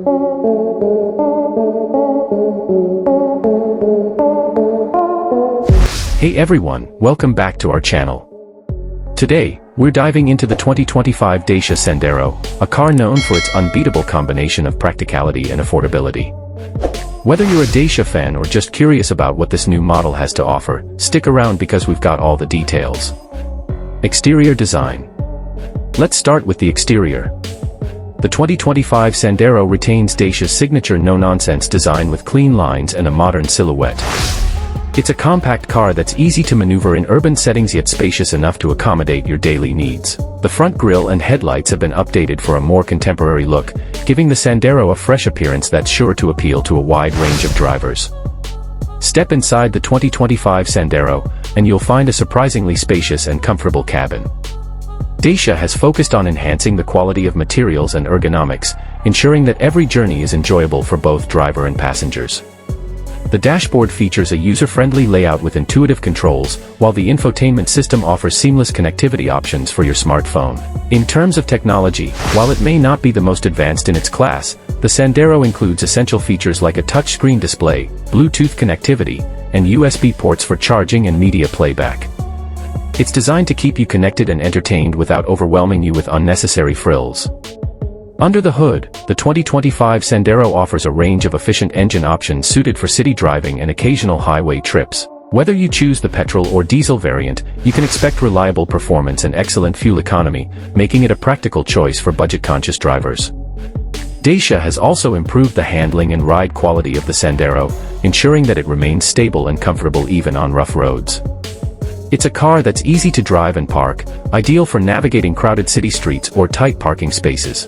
Hey everyone, welcome back to our channel. Today, we're diving into the 2025 Dacia Sandero, a car known for its unbeatable combination of practicality and affordability. Whether you're a Dacia fan or just curious about what this new model has to offer, stick around because we've got all the details. Exterior design. Let's start with the exterior. The 2025 Sandero retains Dacia's signature no-nonsense design with clean lines and a modern silhouette. It's a compact car that's easy to maneuver in urban settings yet spacious enough to accommodate your daily needs. The front grille and headlights have been updated for a more contemporary look, giving the Sandero a fresh appearance that's sure to appeal to a wide range of drivers. Step inside the 2025 Sandero, and you'll find a surprisingly spacious and comfortable cabin. Dacia has focused on enhancing the quality of materials and ergonomics, ensuring that every journey is enjoyable for both driver and passengers. The dashboard features a user-friendly layout with intuitive controls, while the infotainment system offers seamless connectivity options for your smartphone. In terms of technology, while it may not be the most advanced in its class, the Sandero includes essential features like a touchscreen display, Bluetooth connectivity, and USB ports for charging and media playback. It's designed to keep you connected and entertained without overwhelming you with unnecessary frills. Under the hood, the 2025 Sandero offers a range of efficient engine options suited for city driving and occasional highway trips. Whether you choose the petrol or diesel variant, you can expect reliable performance and excellent fuel economy, making it a practical choice for budget-conscious drivers. Dacia has also improved the handling and ride quality of the Sandero, ensuring that it remains stable and comfortable even on rough roads. It's a car that's easy to drive and park, ideal for navigating crowded city streets or tight parking spaces.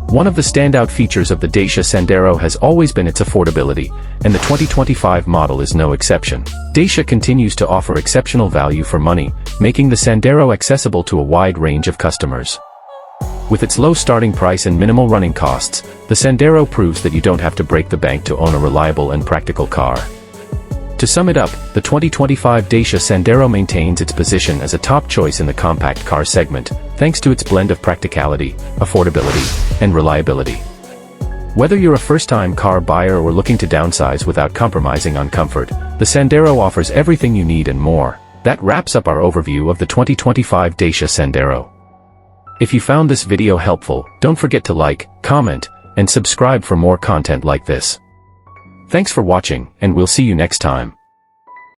One of the standout features of the Dacia Sandero has always been its affordability, and the 2025 model is no exception. Dacia continues to offer exceptional value for money, making the Sandero accessible to a wide range of customers. With its low starting price and minimal running costs, the Sandero proves that you don't have to break the bank to own a reliable and practical car. To sum it up, the 2025 Dacia Sandero maintains its position as a top choice in the compact car segment, thanks to its blend of practicality, affordability, and reliability. Whether you're a first-time car buyer or looking to downsize without compromising on comfort, the Sandero offers everything you need and more. That wraps up our overview of the 2025 Dacia Sandero. If you found this video helpful, don't forget to like, comment, and subscribe for more content like this. Thanks for watching, and we'll see you next time.